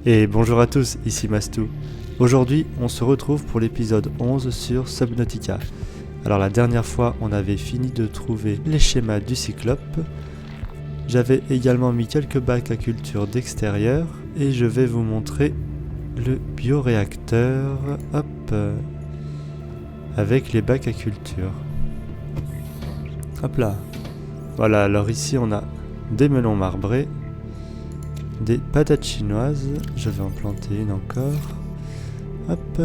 Et bonjour à tous, ici Mastou. Aujourd'hui, on se retrouve pour l'épisode 11 sur Subnautica. Alors la dernière fois, on avait fini de trouver les schémas du Cyclope. J'avais également mis quelques bacs à culture d'extérieur et je vais vous montrer le bioréacteur, avec les bacs à culture. Hop là. Voilà, alors ici on a des melons marbrés, des patates chinoises, je vais en planter une encore. Hop.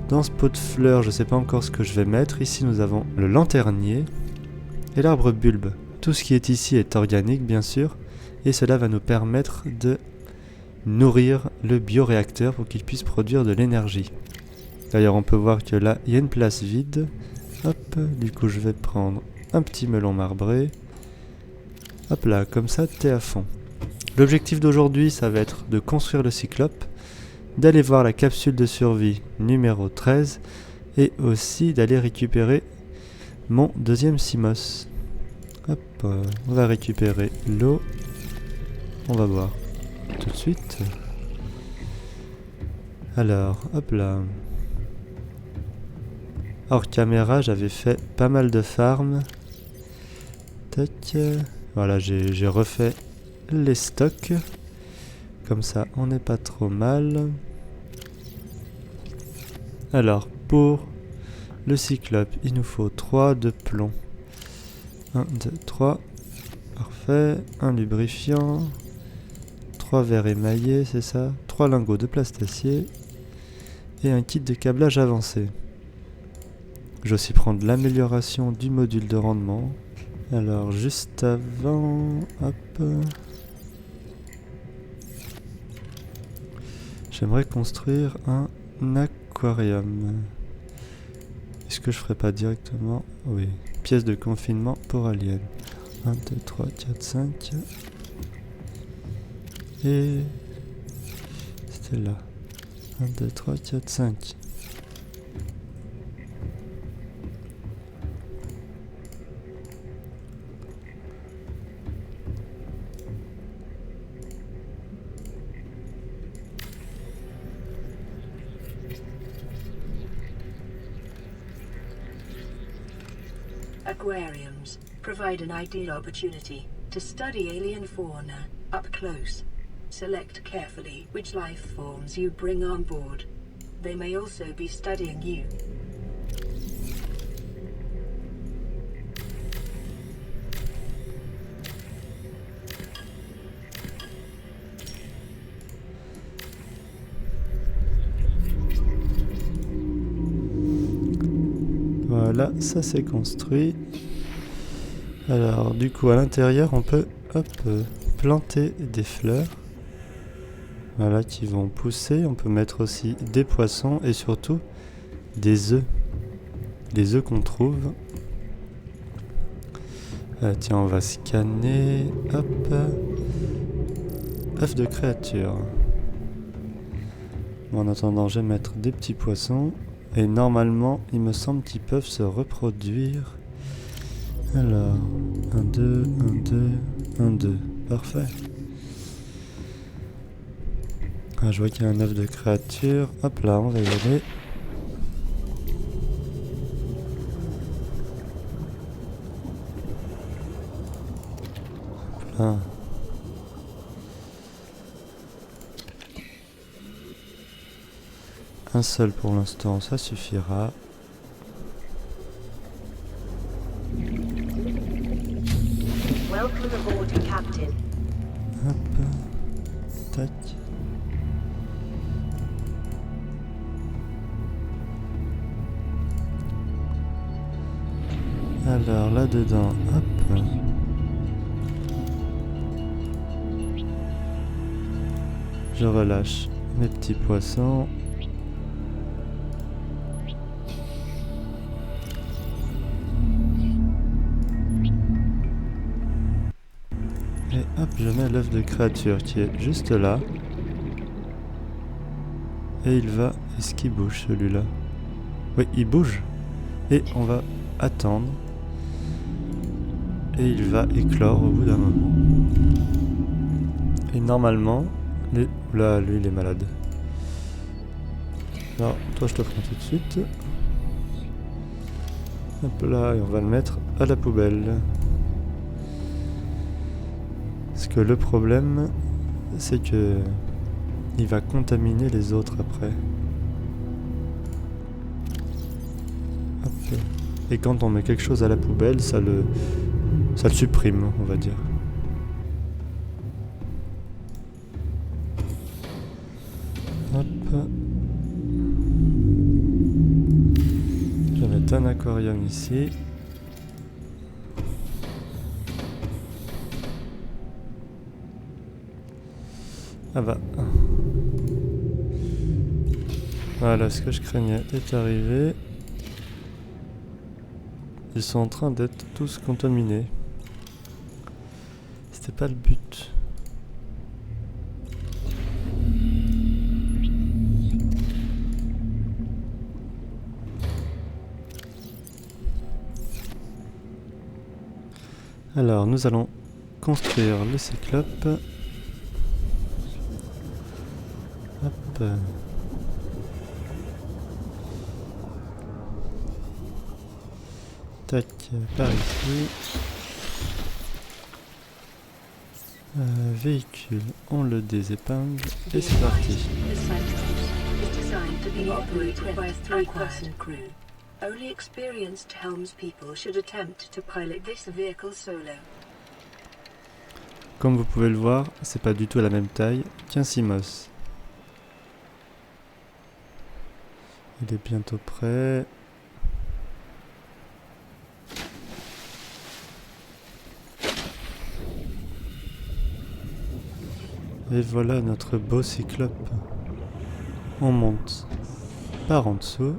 Dans ce pot de fleurs, je sais pas encore ce que je vais mettre. Ici nous avons le lanternier et l'arbre bulbe. Tout ce qui est ici est organique bien sûr, et cela va nous permettre de nourrir le bioréacteur pour qu'il puisse produire de l'énergie. D'ailleurs on peut voir que là il y a une place vide. Hop, du coup je vais prendre un petit melon marbré. Hop là, comme ça t'es à fond. L'objectif d'aujourd'hui ça va être de construire le Cyclope, d'aller voir la capsule de survie numéro 13 et aussi d'aller récupérer mon deuxième Simos. Hop, on va récupérer l'eau. On va boire tout de suite. Alors, hop là. Hors caméra, j'avais fait pas mal de farms. Tac. Voilà, j'ai refait les stocks. Comme ça, on n'est pas trop mal. Alors, pour le Cyclope, il nous faut 3 de plomb. 1, 2, 3. Parfait. Un lubrifiant. 3 verres émaillés, c'est ça. 3 lingots de plastacier. Et un kit de câblage avancé. Je vais aussi prendre l'amélioration du module de rendement. Alors, juste avant... Hop. J'aimerais construire un aquarium. Est-ce que je ferais pas directement? Oui. Pièce de confinement pour aliens. 1, 2, 3, 4, 5. Et... c'était là. 1, 2, 3, 4, 5. Aquariums provide an ideal opportunity to study alien fauna up close. Select carefully which life forms you bring on board. They may also be studying you. Voilà, ça c'est construit. Alors du coup à l'intérieur on peut planter des fleurs. Voilà, qui vont pousser. On peut mettre aussi des poissons et surtout des œufs. Les œufs qu'on trouve. Tiens, on va scanner. Hop. œufs de créature. Bon, en attendant, je vais mettre des petits poissons. Et normalement, il me semble qu'ils peuvent se reproduire. Alors, 1, 2, 1, 2, 1, 2. Parfait. Ah, je vois qu'il y a un œuf de créature. Hop là, on va y aller. Hop là. Un seul pour l'instant, ça suffira. Welcome aboard, Captain. Hop. Tac. Alors là-dedans, hop. Je relâche mes petits poissons. Et hop, je mets l'œuf de créature qui est juste là. Et il va... Est-ce qu'il bouge celui-là? Oui, il bouge. Et on va attendre. Et il va éclore au bout d'un moment. Et normalement, Là, lui, il est malade. Alors, toi, je te prends tout de suite. Hop là, et on va le mettre à la poubelle. Parce que le problème, c'est que il va contaminer les autres après. Hop. Et quand on met quelque chose à la poubelle, ça le supprime, on va dire. Hop. Je vais mettre un aquarium ici. Ah bah. Voilà, ce que je craignais est arrivé. Ils sont en train d'être tous contaminés. C'était pas le but. Alors, nous allons construire le cyclope. Hop. Tac, par ici. Véhicule, on le désépingle et c'est parti. The Cyclops is designed to be operated by a three-person crew. Only experienced helmspeople should attempt to pilot this vehicle solo. Comme vous pouvez le voir, c'est pas du tout la même taille qu'un Simos. Il est bientôt prêt. Et voilà notre beau cyclope. On monte par en dessous.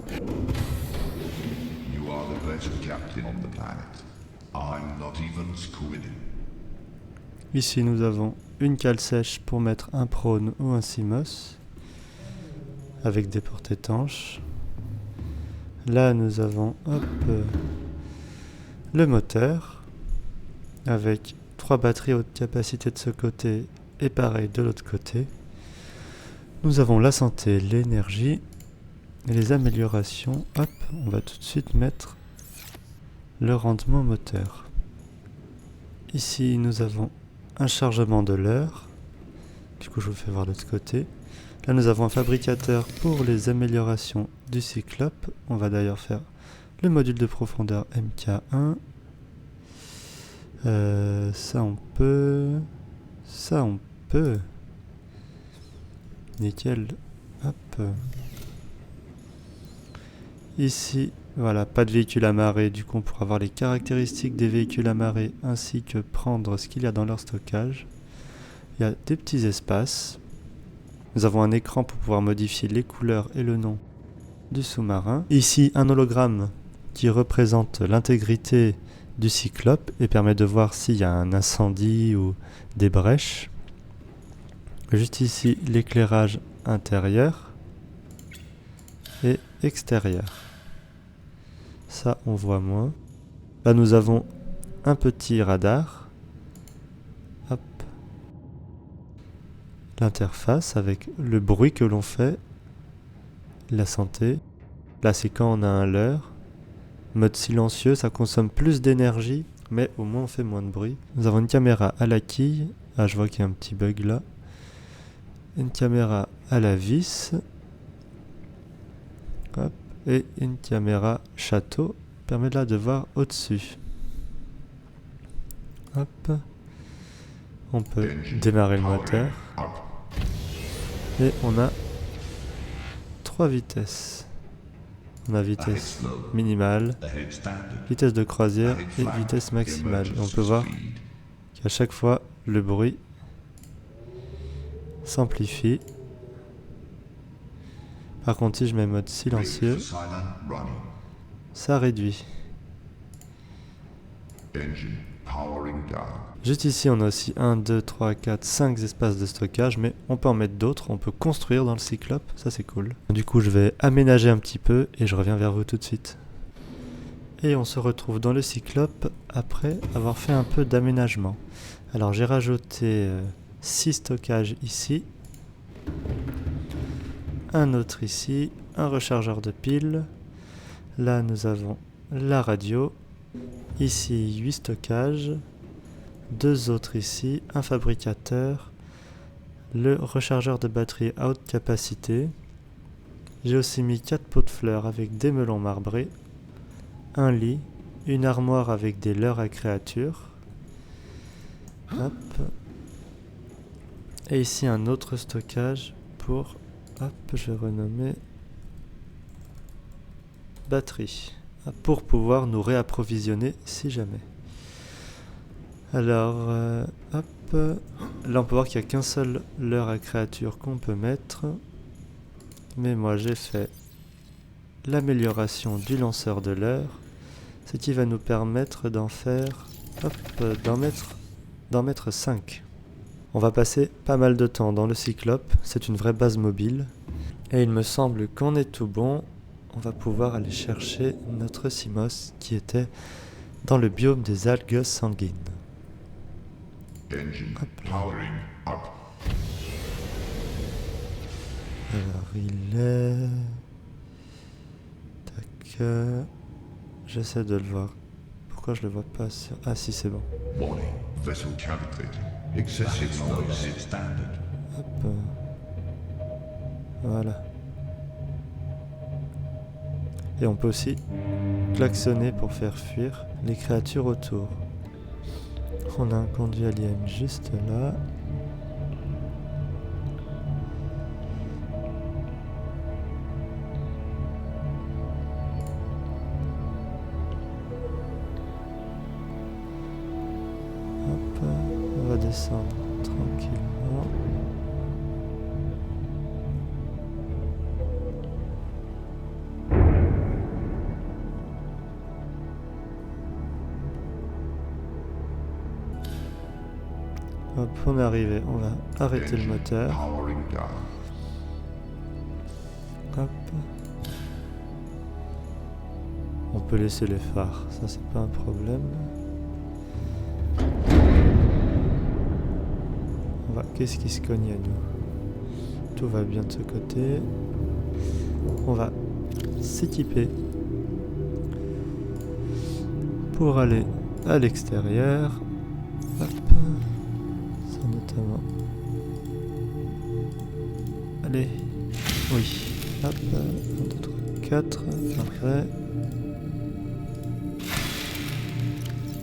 You are the best captain on the planet. I'm not even Squidin. Ici nous avons une cale sèche pour mettre un prône ou un Simos avec des portes étanches. Là nous avons le moteur avec 3 batteries haute capacité de ce côté et pareil de l'autre côté. Nous avons la santé, l'énergie et les améliorations. Hop, on va tout de suite mettre le rendement moteur. Ici nous avons un chargement de l'heure. Du coup je vous fais voir l'autre côté. Là nous avons un fabricateur pour les améliorations du cyclope. On va d'ailleurs faire le module de profondeur MK1. Ça on peut. Ça on peut. Nickel. Hop. Ici, voilà, pas de véhicule amarré. Du coup on pourra voir les caractéristiques des véhicules amarrés ainsi que prendre ce qu'il y a dans leur stockage. Il y a des petits espaces. Nous avons un écran pour pouvoir modifier les couleurs et le nom du sous-marin. Ici, un hologramme qui représente l'intégrité du cyclope et permet de voir s'il y a un incendie ou des brèches. Juste ici, l'éclairage intérieur et extérieur. Ça, on voit moins. Là, nous avons un petit radar. Hop. L'interface avec le bruit que l'on fait, la santé. Là c'est quand on a un leurre. Mode silencieux, ça consomme plus d'énergie, mais au moins on fait moins de bruit. Nous avons une caméra à la quille. Ah, je vois qu'il y a un petit bug là. Une caméra à la vis. Hop. Et une caméra château. Permet là de voir au-dessus. Hop. On peut démarrer le moteur. Et on a 3 vitesses. On a vitesse minimale, vitesse de croisière et vitesse maximale. Et on peut voir qu'à chaque fois, le bruit s'amplifie. Par contre, si je mets mode silencieux, ça réduit. Juste ici, on a aussi 1, 2, 3, 4, 5 espaces de stockage, mais on peut en mettre d'autres, on peut construire dans le cyclope, ça c'est cool. Du coup, je vais aménager un petit peu et je reviens vers vous tout de suite. Et on se retrouve dans le cyclope après avoir fait un peu d'aménagement. Alors j'ai rajouté 6 stockages ici, un autre ici, un rechargeur de piles. Là, nous avons la radio. Ici, 8 stockages. 2 autres ici, un fabricateur. Le rechargeur de batterie à haute capacité. J'ai aussi mis 4 pots de fleurs avec des melons marbrés. Un lit. Une armoire avec des leurres à créatures. Hop. Et ici, un autre stockage pour... Hop, je vais renommer... batterie. Pour pouvoir nous réapprovisionner si jamais. Alors, hop, là on peut voir qu'il n'y a qu'un seul leurre à créature qu'on peut mettre. Mais moi j'ai fait l'amélioration du lanceur de leurre, ce qui va nous permettre d'en faire, hop, d'en mettre 5. On va passer pas mal de temps dans le Cyclope, c'est une vraie base mobile. Et il me semble qu'on est tout bon. On va pouvoir aller chercher notre Simos qui était dans le biome des algues sanguines. Engine powering up. Alors il est... Tac... J'essaie de le voir. Pourquoi je le vois pas sur... Ah si, c'est bon. Warning, vessel calibrated. Excessive noise standard. Hop. Voilà. Et on peut aussi klaxonner pour faire fuir les créatures autour. On a un conduit alien juste là. Hop, on va descendre tranquillement. Hop, on est arrivé, on va arrêter le moteur. Powering down. Hop. On peut laisser les phares, ça c'est pas un problème. On va... Qu'est-ce qui se cogne à nous? Tout va bien de ce côté. On va s'équiper pour aller à l'extérieur. Hop. Ça notamment. Allez. Oui. Hop. 1, 2, 3, 4. Parfait.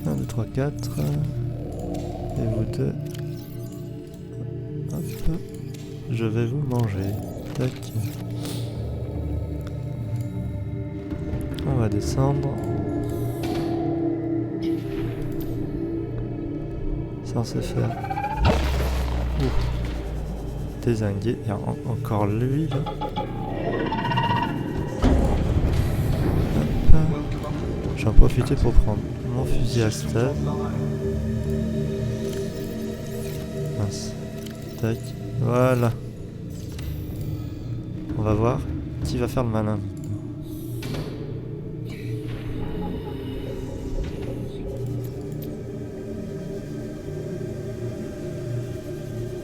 1, 2, 3, 4. Et vous deux. Hop. Je vais vous manger. Tac. On va descendre. Censé faire. Dézinguer. Il y a encore lui là. Hop. Je vais en profiter pour prendre mon fusil à stun. Mince. Tac. Voilà. On va voir qui va faire le malin.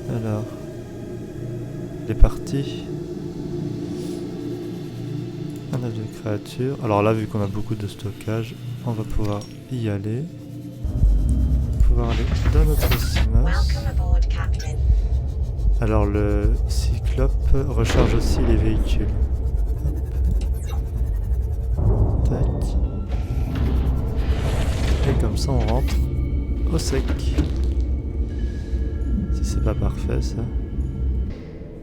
Alors, il est parti. On a deux créatures. Alors là, vu qu'on a beaucoup de stockage, on va pouvoir y aller. On va pouvoir aller dans notre Simos. Alors le Cyclope recharge aussi les véhicules. Hop. Tac. Et comme ça, on rentre au sec. C'est pas parfait ça.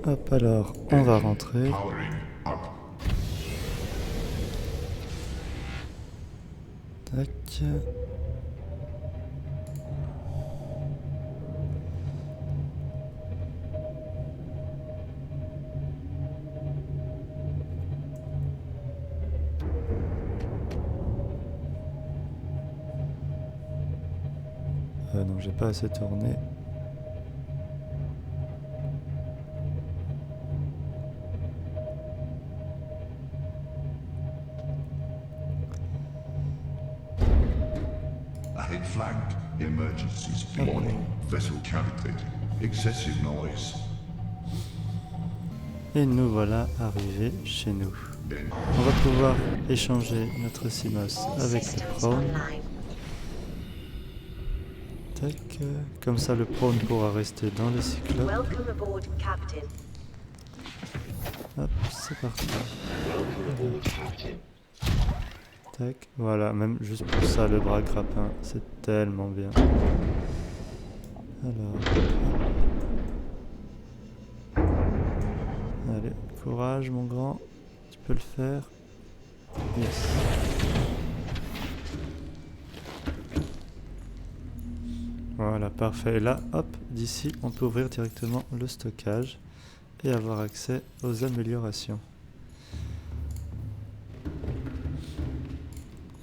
Hop, alors on va rentrer. Powering up. Tac. Non, j'ai pas assez tourné. Ahead flanked. Emergencies. Warning. Vessel calibrated. Excessive noise. Et nous voilà arrivés chez nous. On va pouvoir échanger notre Simos avec le prone. Tac, comme ça le prone pourra rester dans le cyclope. Hop, c'est parti. Tac, voilà, même juste pour ça le bras grappin, c'est tellement bien. Alors, allez, courage mon grand, tu peux le faire. Yes. Voilà, parfait. Et là, hop, d'ici, on peut ouvrir directement le stockage et avoir accès aux améliorations.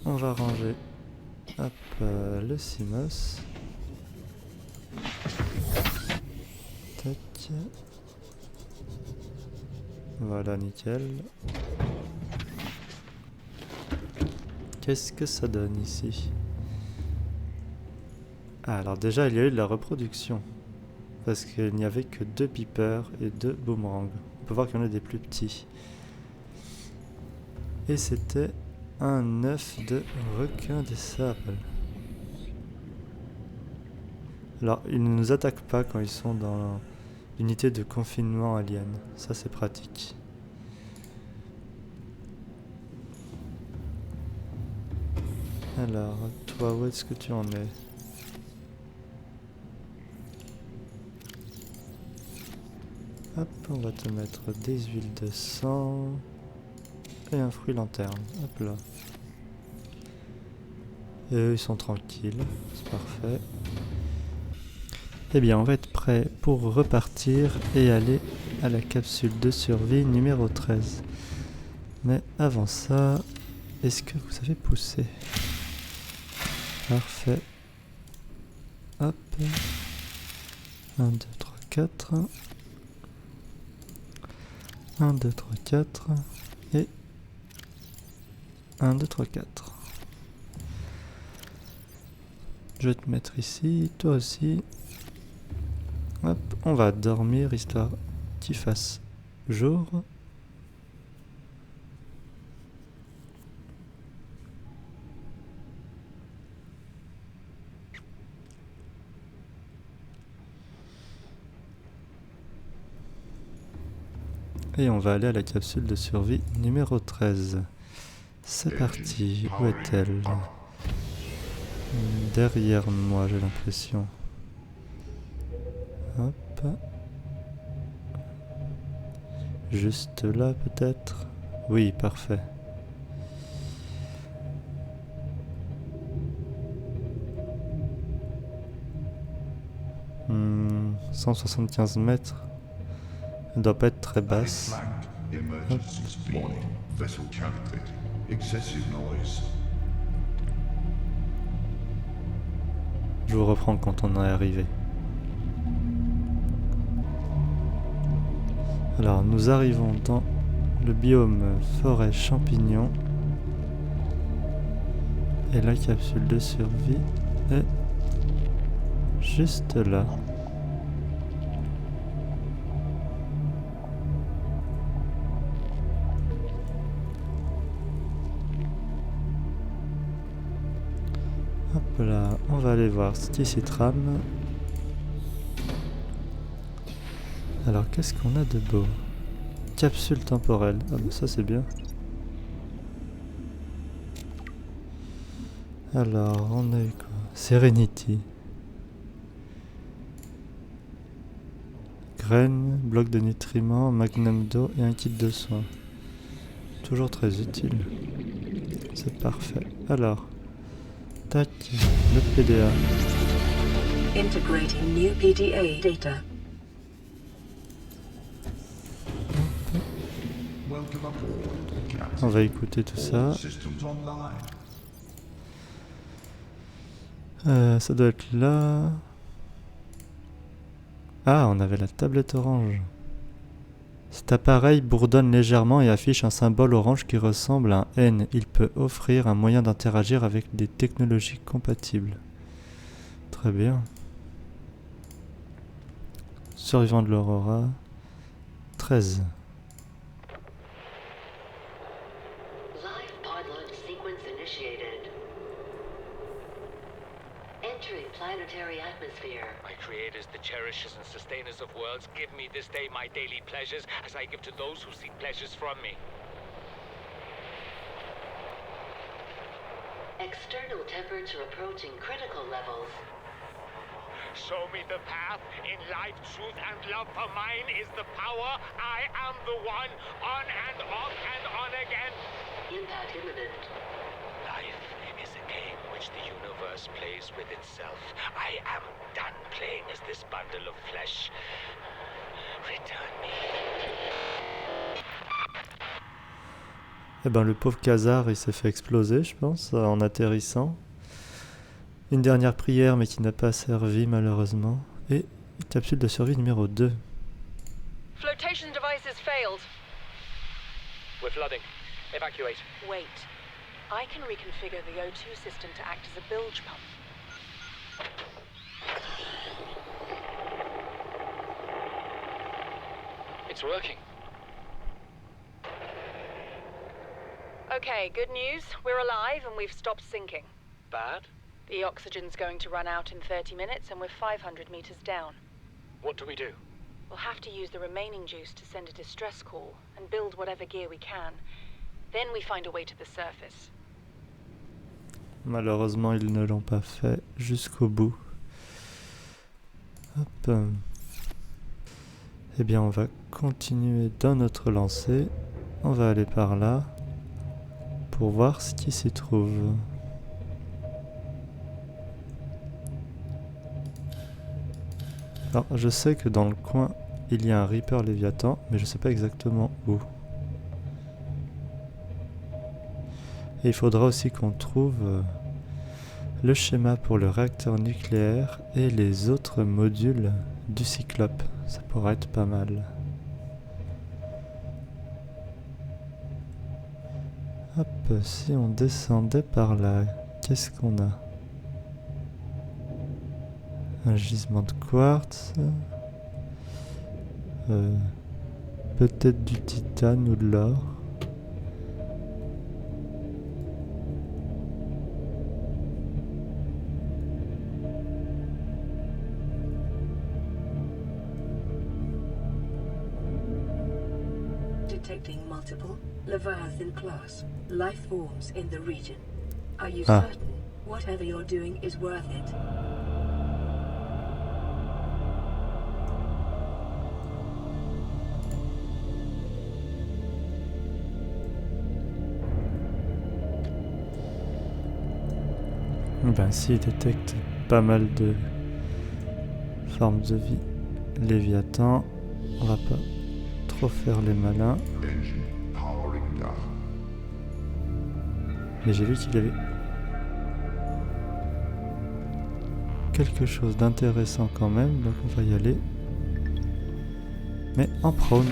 On va ranger hop, le Simos. Tac. Voilà, nickel. Qu'est-ce que ça donne ici? Ah, alors déjà, il y a eu de la reproduction. Parce qu'il n'y avait que 2 beepers et 2 boomerangs. On peut voir qu'il y en a des plus petits. Et c'était un œuf de requin des sables. Alors, ils ne nous attaquent pas quand ils sont dans l'unité de confinement alien. Ça, c'est pratique. Alors, toi, où est-ce que tu en es? Hop, on va te mettre des huiles de sang et un fruit lanterne. Hop là. Et eux, ils sont tranquilles. C'est parfait. Eh bien, on va être prêt pour repartir et aller à la capsule de survie numéro 13. Mais avant ça, est-ce que vous avez poussé? Parfait. Hop. 1, 2, 3, 4. 1, 2, 3, 4. Et 1, 2, 3, 4. Je vais te mettre ici, toi aussi. Hop, on va dormir histoire qu'il fasse jour. Et on va aller à la capsule de survie numéro 13. C'est parti, où est-elle? Derrière moi, j'ai l'impression. Hop. Juste là, peut-être? Oui, parfait. Hmm, 175 mètres. Elle doit pas être très basse. Je vous reprends quand on est arrivé. Alors, nous arrivons dans le biome forêt champignon. Et la capsule de survie est juste là. Hop là, on va aller voir ce qui s'y trame. Alors, qu'est-ce qu'on a de beau? Capsule temporelle. Ah bah ça c'est bien. Alors, on a eu quoi? Serenity. Graines, bloc de nutriments, magnum d'eau et un kit de soins. Toujours très utile. C'est parfait. Alors, tac, le PDA. Integrating new PDA data. On va écouter tout ça. Ça doit être là. Ah, on avait la tablette orange. Cet appareil bourdonne légèrement et affiche un symbole orange qui ressemble à un N. Il peut offrir un moyen d'interagir avec des technologies compatibles. Très bien. Survivant de l'Aurora. 13. planetary atmosphere. My creators, the cherishers and sustainers of worlds, give me this day my daily pleasures as I give to those who seek pleasures from me. External temperature approaching critical levels. Show me the path. In life, truth, and love for mine is the power. I am the one, on and off and on again. Impact imminent. Life is a game which the universe plays with itself. I am done playing as this bundle of flesh. Return me. Eh ben le pauvre Khazar il s'est fait exploser je pense en atterrissant. Une dernière prière mais qui n'a pas servi malheureusement. Et capsule de survie numéro 2. Flotation devices failed. We're flooding. Evacuate. Wait. I can reconfigure the O2 system to act as a bilge pump. It's working. Okay, good news. We're alive and we've stopped sinking. Bad? The oxygen's going to run out in 30 minutes and we're 500 meters down. What do we do? We'll have to use the remaining juice to send a distress call and build whatever gear we can. Then we find a way to the surface. Malheureusement, ils ne l'ont pas fait jusqu'au bout. Hop. Eh bien, on va continuer dans notre lancée. On va aller par là pour voir ce qui s'y trouve. Alors, je sais que dans le coin, il y a un Reaper Léviathan, mais je ne sais pas exactement où. Et il faudra aussi qu'on trouve le schéma pour le réacteur nucléaire et les autres modules du Cyclope. Ça pourrait être pas mal. Hop, si on descendait par là, qu'est-ce qu'on a ? Un gisement de quartz. Peut-être du titane ou de l'or. Detecting multiple Leviathan class life forms in the region. Are you Ah. certain whatever you're doing is worth it? Ben s'il détecte pas mal de formes de vie Léviathan, on va pas trop faire les malins. Engine powering down. Mais j'ai vu qu'il y avait quelque chose d'intéressant quand même, donc on va y aller. Mais en prône.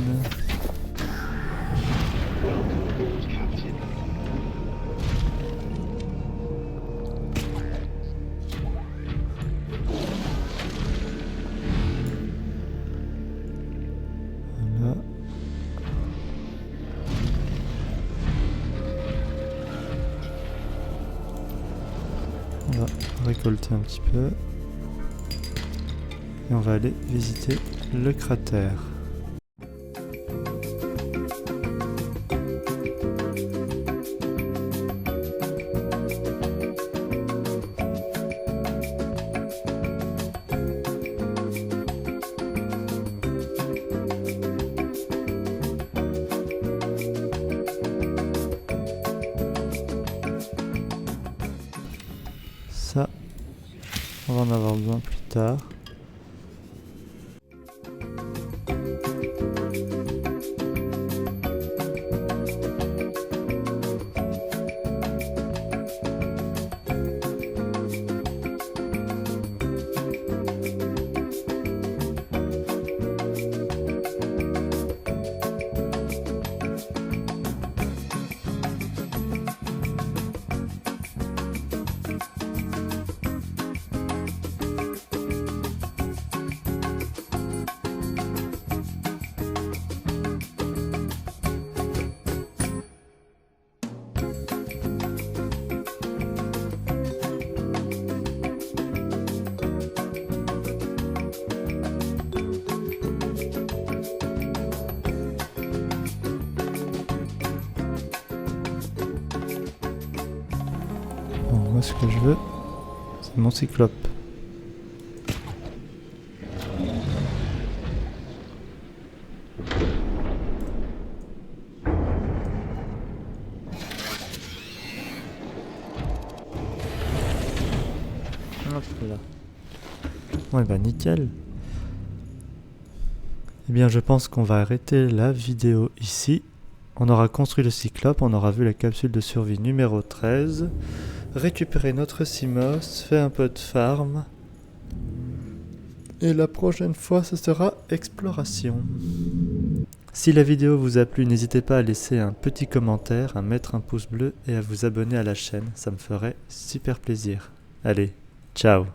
Voilà. On va récolter un petit peu. Et on va aller visiter le cratère. Ça, on va en avoir besoin plus tard. Moi ce que je veux, c'est mon cyclope. Hop là. Ouais bah nickel. Eh bien je pense qu'on va arrêter la vidéo ici. On aura construit le cyclope, on aura vu la capsule de survie numéro 13. Récupérer notre Simos, fait un peu de farm. Et la prochaine fois ce sera exploration. Si la vidéo vous a plu, n'hésitez pas à laisser un petit commentaire, à mettre un pouce bleu et à vous abonner à la chaîne, ça me ferait super plaisir. Allez, ciao!